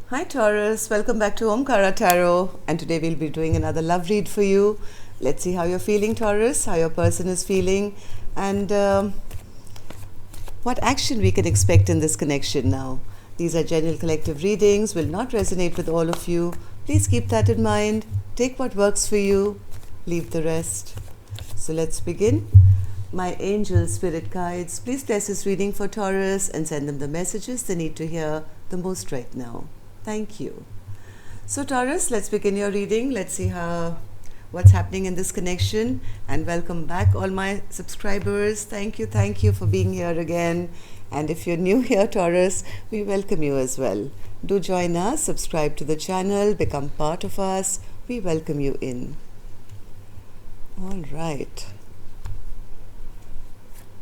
Hi Taurus, welcome back to Omkara Tarot, and today we'll be doing another love read for you. Let's see how you're feeling, Taurus, how your person is feeling, and what action we can expect in this connection now. These are general collective readings, will not resonate with all of you. Please keep that in mind. Take what works for you, leave the rest. So let's begin. My angel spirit guides, please bless this reading for Taurus and send them the messages they need to hear the most right now. Thank you. So Taurus, let's begin your reading. Let's see what's happening in this connection, and welcome back all my subscribers. Thank you for being here again. And if you're new here, Taurus, we welcome you as well. Do join us, subscribe to the channel, become part of us. We welcome you in. All right.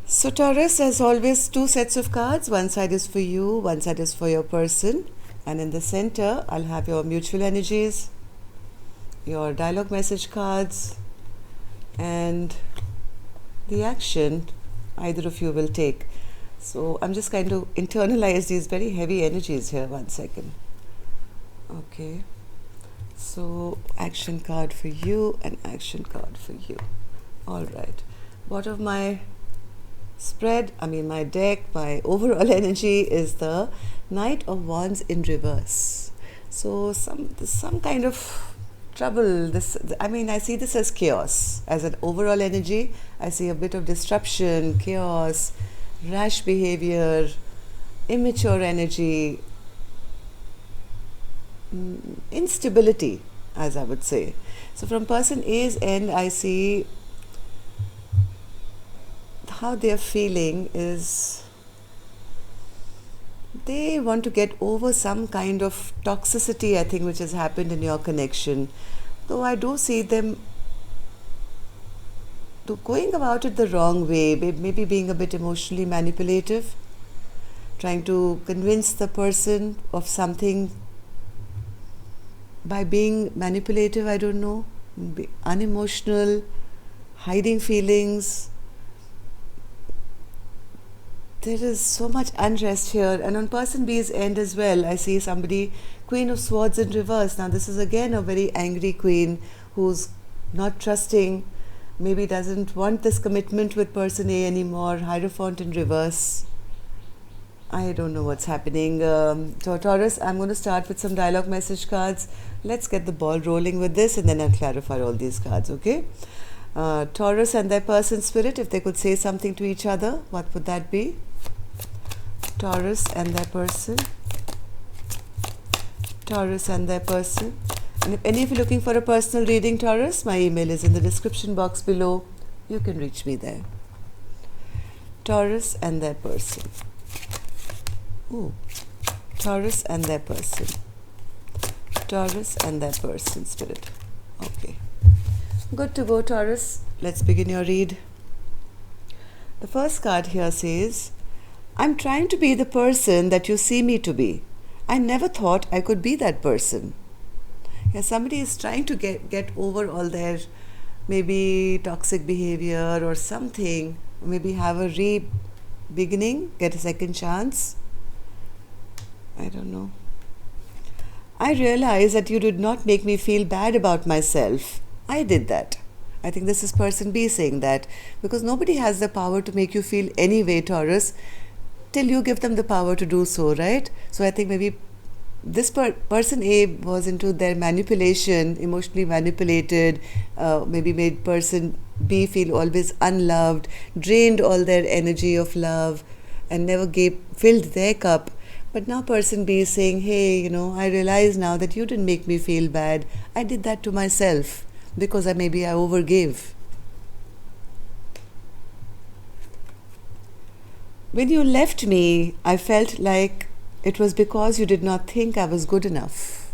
So Taurus, as always, two sets of cards. One side is for you, one side is for your person. And in the center, I'll have your mutual energies, your dialogue message cards, and the action either of you will take. So I'm just going to internalize these very heavy energies here. 1 second. Okay. So action card for you and action card for you. All right. What of my my deck, my overall energy is the Knight of Wands in reverse. So some kind of trouble. I see this as chaos. As an overall energy, I see a bit of disruption, chaos, rash behavior, immature energy, instability, as I would say. So from person A's end, I see how they're feeling is they want to get over some kind of toxicity, I think, which has happened in your connection. Though I do see them going about it the wrong way, maybe being a bit emotionally manipulative, trying to convince the person of something by being manipulative, I don't know, unemotional, hiding feelings. There is so much unrest here. And on person B's end as well, I see somebody, Queen of Swords in reverse. Now this is again a very angry queen who's not trusting, maybe doesn't want this commitment with person A anymore. Hierophant in reverse. I don't know what's happening. So Taurus, I'm going to start with some dialogue message cards. Let's get the ball rolling with this, and then I'll clarify all these cards, okay? Taurus and their person spirit, if they could say something to each other, what would that be? Taurus and their person. Taurus and their person. And if any of you are looking for a personal reading, Taurus, my email is in the description box below. You can reach me there. Taurus and their person. Ooh. Taurus and their person. Taurus and their person spirit. Okay. Good to go, Taurus. Let's begin your read. The first card here says, I'm trying to be the person that you see me to be. I never thought I could be that person. Yeah, somebody is trying to get over all their maybe toxic behavior or something. Maybe have a re-beginning, get a second chance. I don't know. I realize that you did not make me feel bad about myself. I did that. I think this is person B saying that, because nobody has the power to make you feel any way, Taurus, till you give them the power to do so, right? So I think maybe this person A was into their manipulation, emotionally manipulated, maybe made person B feel always unloved, drained all their energy of love, and never filled their cup. But now person B is saying, hey, I realize now that you didn't make me feel bad. I did that to myself because maybe I overgave. When you left me, I felt like it was because you did not think I was good enough.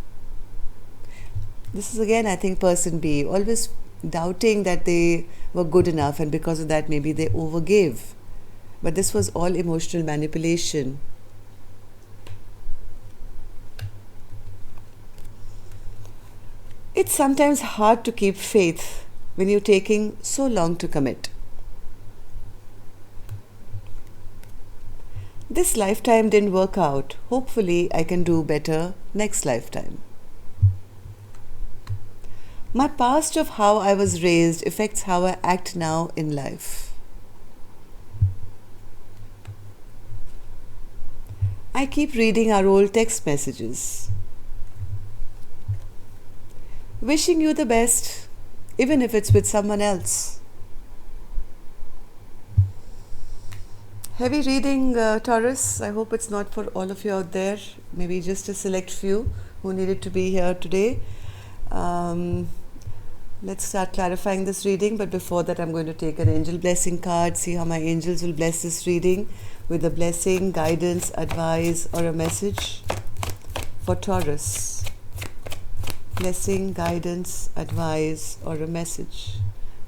This is again, I think, person B, always doubting that they were good enough, and because of that, maybe they overgave. But this was all emotional manipulation. It's sometimes hard to keep faith when you're taking so long to commit. This lifetime didn't work out. Hopefully, I can do better next lifetime. My past of how I was raised affects how I act now in life. I keep reading our old text messages. Wishing you the best, even if it's with someone else. Heavy reading, Taurus. I hope it's not for all of you out there. Maybe just a select few who needed to be here today. Let's start clarifying this reading, but before that I'm going to take an angel blessing card, see how my angels will bless this reading with a blessing, guidance, advice or a message for Taurus. Blessing, guidance, advice or a message.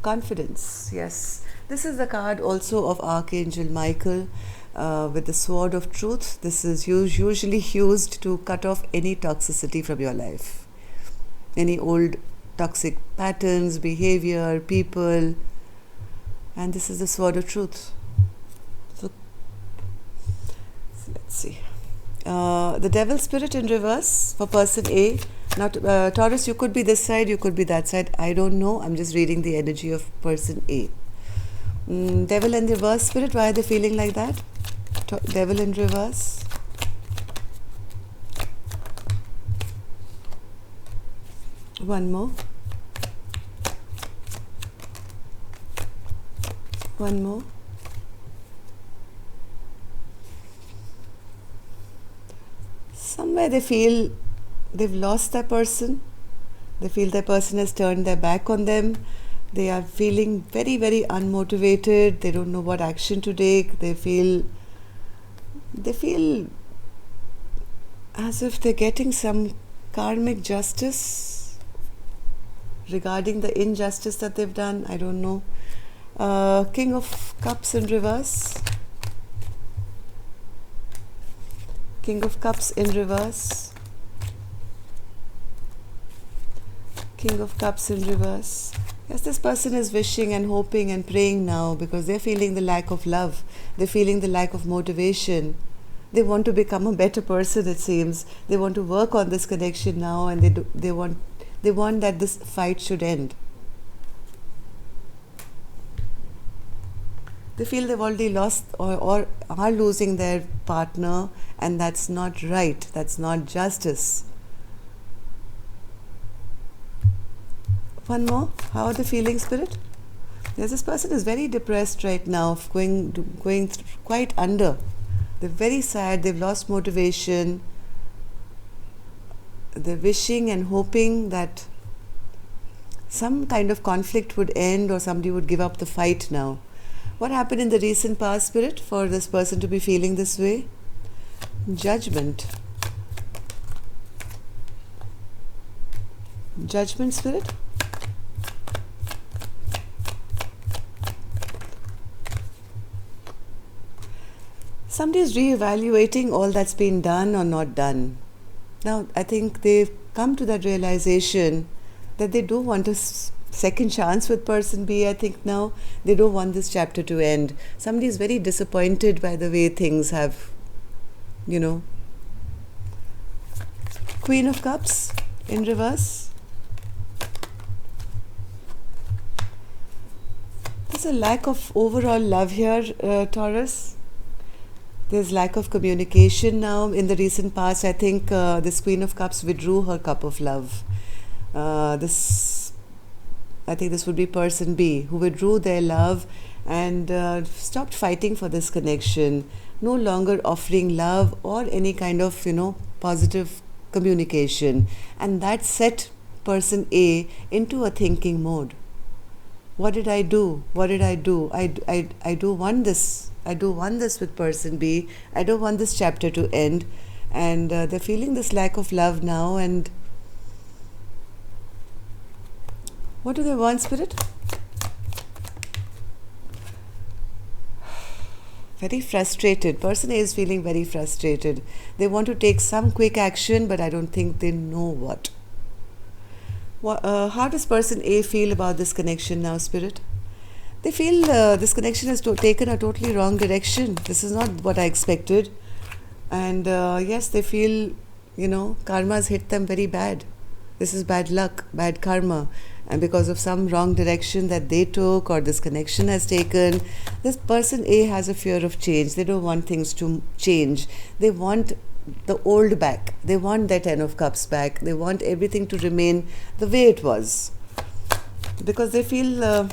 Confidence, yes. This is the card also of Archangel Michael with the sword of truth. This is usually used to cut off any toxicity from your life. Any old toxic patterns, behavior, people. And this is the sword of truth. So let's see. The devil spirit in reverse for person A. Now, Taurus, you could be this side, you could be that side. I don't know. I'm just reading the energy of person A. Devil in reverse spirit, why are they feeling like that? Devil in reverse. One more. One more. Somewhere they feel they've lost their person. They feel their person has turned their back on them. They are feeling very, very unmotivated. They don't know what action to take. They feel as if they're getting some karmic justice regarding the injustice that they've done. I don't know. King of Cups in reverse. King of Cups in reverse. King of Cups in reverse. Yes, this person is wishing and hoping and praying now because they're feeling the lack of love. They're feeling the lack of motivation. They want to become a better person, it seems. They want to work on this connection now, and they want that this fight should end. They feel they've already lost or are losing their partner, and that's not right. That's not justice. One more. How are they feeling, Spirit? Yes, this person is very depressed right now, going quite under. They're very sad. They've lost motivation. They're wishing and hoping that some kind of conflict would end or somebody would give up the fight now. What happened in the recent past, Spirit, for this person to be feeling this way? Judgment. Judgment, Spirit. Somebody is reevaluating all that's been done or not done. Now, I think they've come to that realization that they do want a second chance with person B. I think now they don't want this chapter to end. Somebody is very disappointed by the way things have, Queen of Cups in reverse. There's a lack of overall love here, Taurus. There's lack of communication now. In the recent past, I think this Queen of Cups withdrew her cup of love. I think this would be person B, who withdrew their love and stopped fighting for this connection, no longer offering love or any kind of, positive communication. And that set person A into a thinking mode. What did I do? What did I do? I do want this. I do want this with person B. I don't want this chapter to end. And they're feeling this lack of love now. And what do they want, Spirit? Very frustrated. Person A is feeling very frustrated. They want to take some quick action, but I don't think they know what. How does person A feel about this connection now, Spirit? They feel this connection has taken a totally wrong direction. This is not what I expected. And yes, they feel, karma's hit them very bad. This is bad luck, bad karma. And because of some wrong direction that they took or this connection has taken, this person A has a fear of change. They don't want things to change. They want the old back. They want their 10 of cups back. They want everything to remain the way it was. Because they feel,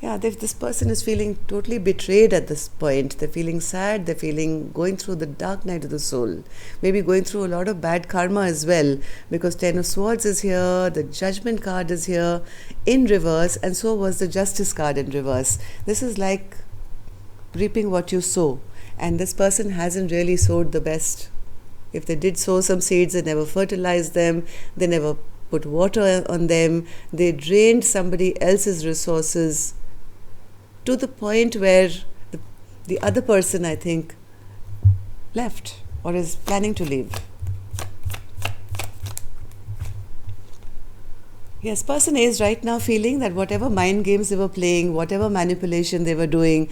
this person is feeling totally betrayed at this point. They're feeling sad. They're feeling going through the dark night of the soul. Maybe going through a lot of bad karma as well. Because 10 of Swords is here. The Judgment card is here in reverse. And so was the Justice card in reverse. This is like reaping what you sow. And this person hasn't really sowed the best. If they did sow some seeds, they never fertilized them. They never put water on them. They drained somebody else's resources to the point where the other person, I think, left or is planning to leave. Yes, person A is right now feeling that whatever mind games they were playing, whatever manipulation they were doing,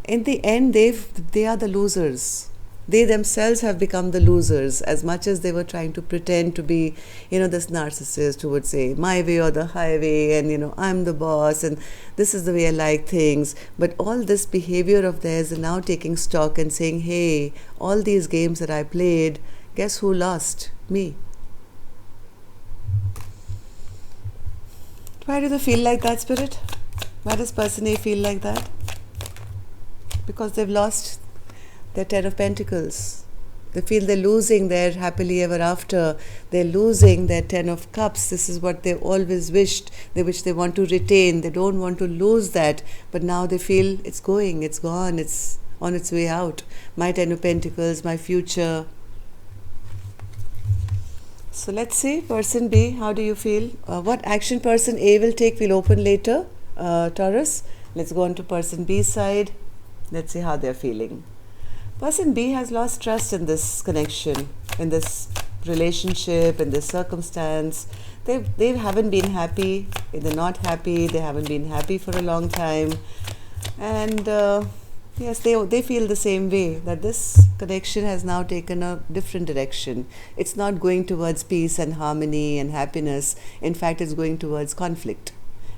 in the end, they are the losers. They themselves have become the losers, as much as they were trying to pretend to be, this narcissist who would say, my way or the highway, and, I'm the boss, and this is the way I like things. But all this behavior of theirs are now taking stock and saying, hey, all these games that I played, guess who lost? Me. Why do they feel like that, Spirit? Why does person A feel like that? Because they've lost their 10 of Pentacles. They feel they're losing their happily ever after. They're losing their 10 of Cups. This is what they always wished. They wish they want to retain. They don't want to lose that. But now they feel it's going, it's gone, it's on its way out. My 10 of Pentacles, my future. So let's see, person B, how do you feel? What action person A will take, we'll open later, Taurus. Let's go on to person B's side. Let's see how they're feeling. Person B has lost trust in this connection, in this relationship, in this circumstance. They haven't been happy. They're not happy. They haven't been happy for a long time. And yes, they feel the same way, that this connection has now taken a different direction. It's not going towards peace and harmony and happiness. In fact, it's going towards conflict.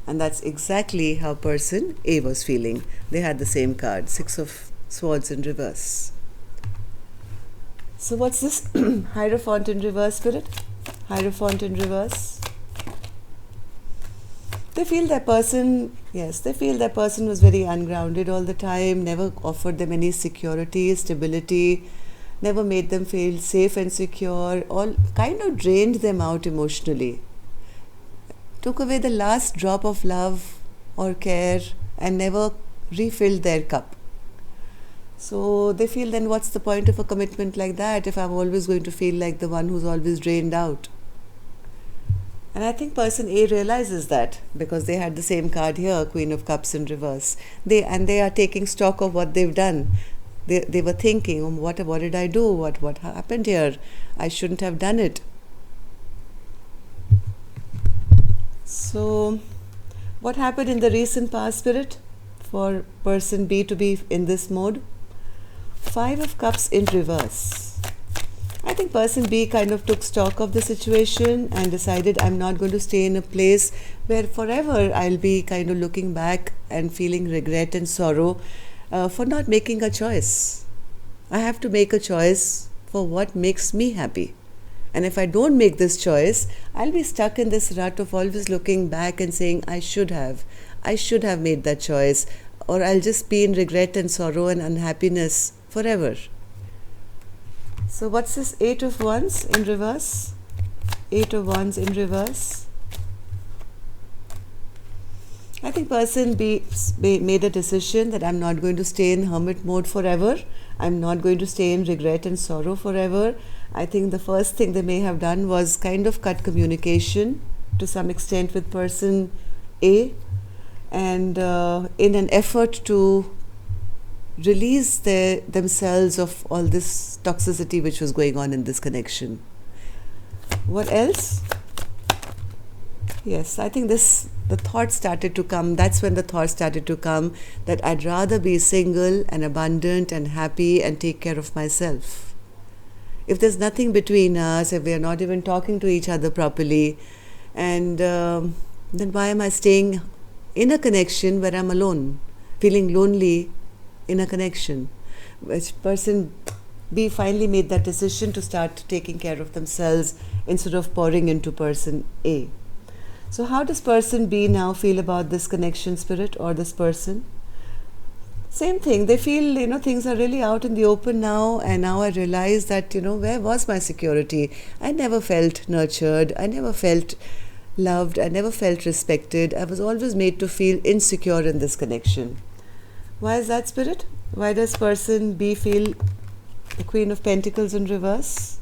And that's exactly how person A was feeling. They had the same card, 6 of Swords in reverse. So what's this? Hierophant in reverse, Spirit? Hierophant in reverse. They feel that person, they feel that person was very ungrounded all the time, never offered them any security, stability, never made them feel safe and secure, all kind of drained them out emotionally. Took away the last drop of love or care and never refilled their cup. So they feel, then what's the point of a commitment like that if I'm always going to feel like the one who's always drained out? And I think person A realizes that, because they had the same card here, Queen of Cups in reverse. They are taking stock of what they've done. They were thinking, what did I do? What happened here? I shouldn't have done it. So, what happened in the recent past, Spirit, for person B to be in this mode? 5 of Cups in reverse. I think person B kind of took stock of the situation and decided, I'm not going to stay in a place where forever I'll be kind of looking back and feeling regret and sorrow for not making a choice. I have to make a choice for what makes me happy. And if I don't make this choice, I'll be stuck in this rut of always looking back and saying, I should have made that choice, or I'll just be in regret and sorrow and unhappiness forever. So what's this 8 of Wands in reverse? 8 of Wands in reverse. I think person B made a decision that I'm not going to stay in hermit mode forever. I'm not going to stay in regret and sorrow forever. I think the first thing they may have done was kind of cut communication to some extent with person A, and in an effort to release themselves of all this toxicity which was going on in this connection. What else? Yes, I think the thought started to come. That's when the thought started to come that I'd rather be single and abundant and happy and take care of myself. If there's nothing between us, if we are not even talking to each other properly, and then why am I staying in a connection where I'm alone, feeling lonely in a connection? Which person B finally made that decision to start taking care of themselves instead of pouring into person A. So how does person B now feel about this connection, Spirit, or this person? Same thing. They feel, things are really out in the open now, and now I realize that, where was my security? I never felt nurtured. I never felt loved. I never felt respected. I was always made to feel insecure in this connection. Why is that, Spirit? Why does person B feel the Queen of Pentacles in reverse?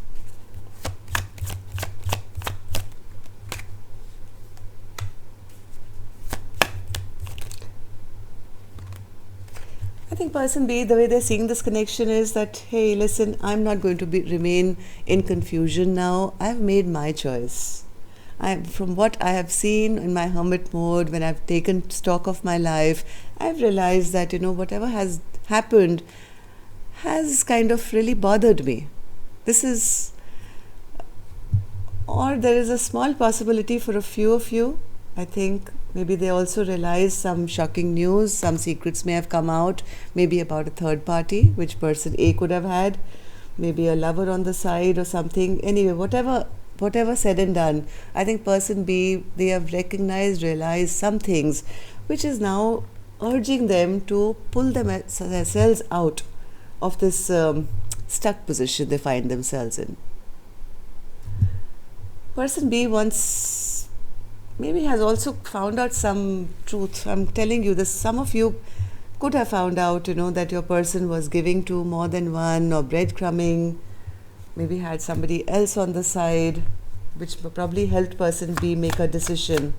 I think person B, the way they're seeing this connection is that, hey, listen, I'm not going to remain in confusion now. I've made my choice. From what I have seen in my hermit mode, when I've taken stock of my life, I've realized that, whatever has happened has kind of really bothered me. Or there is a small possibility for a few of you. I think maybe they also realize some shocking news, some secrets may have come out, maybe about a third party, which person A could have had, maybe a lover on the side or something. Anyway, whatever said and done, I think person B, they have realized some things, which is now urging them to pull themselves out of this stuck position they find themselves in. Person B maybe has also found out some truth. I'm telling you this, some of you could have found out, that your person was giving to more than one, or breadcrumbing, maybe had somebody else on the side, which probably helped person B make a decision.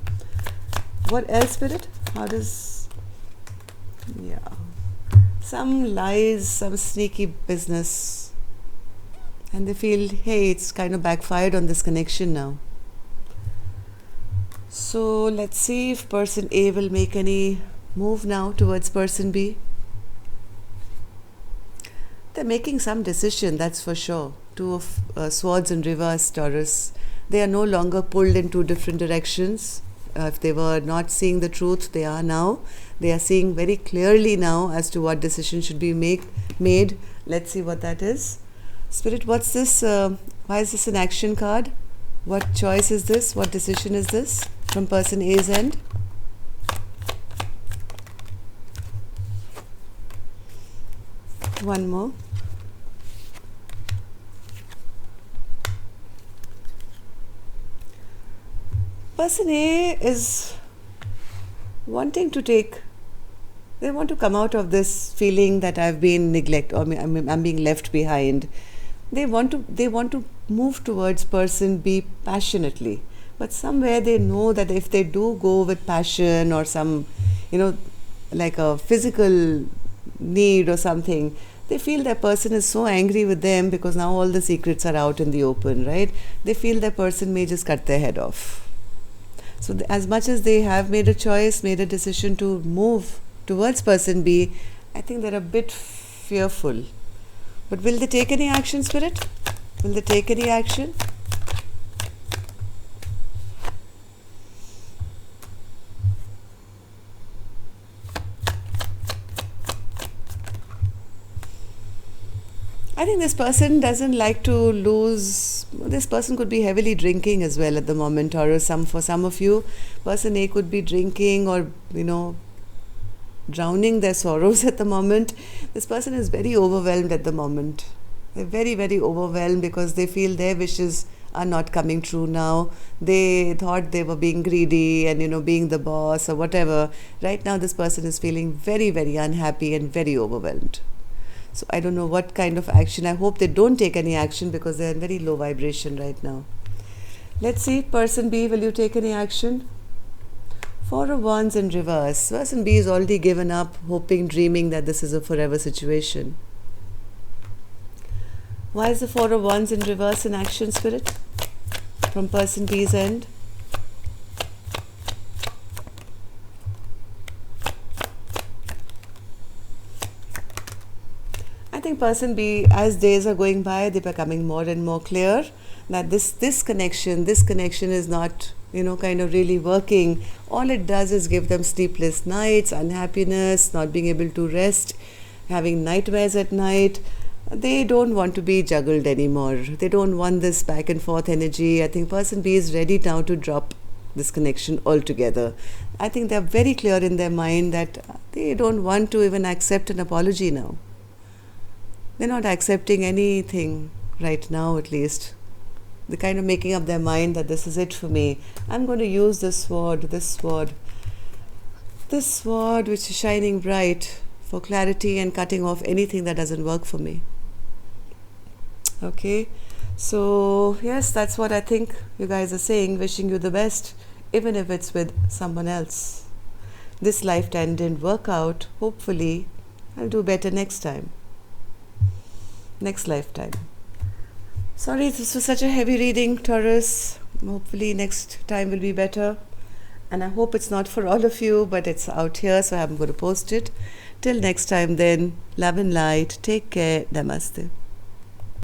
What else, Spirit? Some lies, some sneaky business. And they feel, hey, it's kind of backfired on this connection now. So let's see if person A will make any move now towards person B. They're making some decision, that's for sure. Two of swords in reverse, Taurus. They are no longer pulled in two different directions. If they were not seeing the truth, they are now. They are seeing very clearly now as to what decision should be made. Let's see what that is. Spirit, what's this? Why is this an action card? What choice is this? What decision is this from person A's end? One more. Person A is wanting to they want to come out of this feeling that I've been neglected, or I'm being left behind. They want to move towards person B passionately, but somewhere they know that if they do go with passion or some, like a physical need or something, they feel that person is so angry with them because now all the secrets are out in the open, right? They feel that person may just cut their head off. So as much as they have made a choice, made a decision to move towards person B, I think they're a bit fearful. But will they take any action, Spirit? Will they take any action? I think this person doesn't like to lose. This person could be heavily drinking as well at the moment, or for some of you, person A could be drinking or, drowning their sorrows at the moment. This person is very overwhelmed at the moment. They're very, very overwhelmed because they feel their wishes are not coming true now. They thought they were being greedy and, being the boss or whatever. Right now, this person is feeling very, very unhappy and very overwhelmed. So I don't know what kind of action. I hope they don't take any action because they're in very low vibration right now. Let's see, person B, will you take any action? Four of Wands in reverse. Person B is already given up, hoping, dreaming that this is a forever situation. Why is the Four of Wands in reverse in action, Spirit? From person B's end. think person B, as days are going by, they're becoming more and more clear that this connection is not, kind of really working. All it does is give them sleepless nights, unhappiness, not being able to rest, having nightmares at night. They don't want to be juggled anymore. They don't want this back and forth energy. I think person B is ready now to drop this connection altogether. I think they're very clear in their mind that they don't want to even accept an apology now. They're not accepting anything right now, at least. They're kind of making up their mind that this is it for me. I'm going to use this sword which is shining bright for clarity and cutting off anything that doesn't work for me. Okay, so yes, that's what I think you guys are saying, wishing you the best, even if it's with someone else. This lifetime didn't work out. Hopefully, I'll do better next time. Next lifetime. Sorry, this was such a heavy reading, Taurus. Hopefully next time will be better. And I hope it's not for all of you, but it's out here, so I'm going to post it. Till next time then, love and light. Take care. Namaste.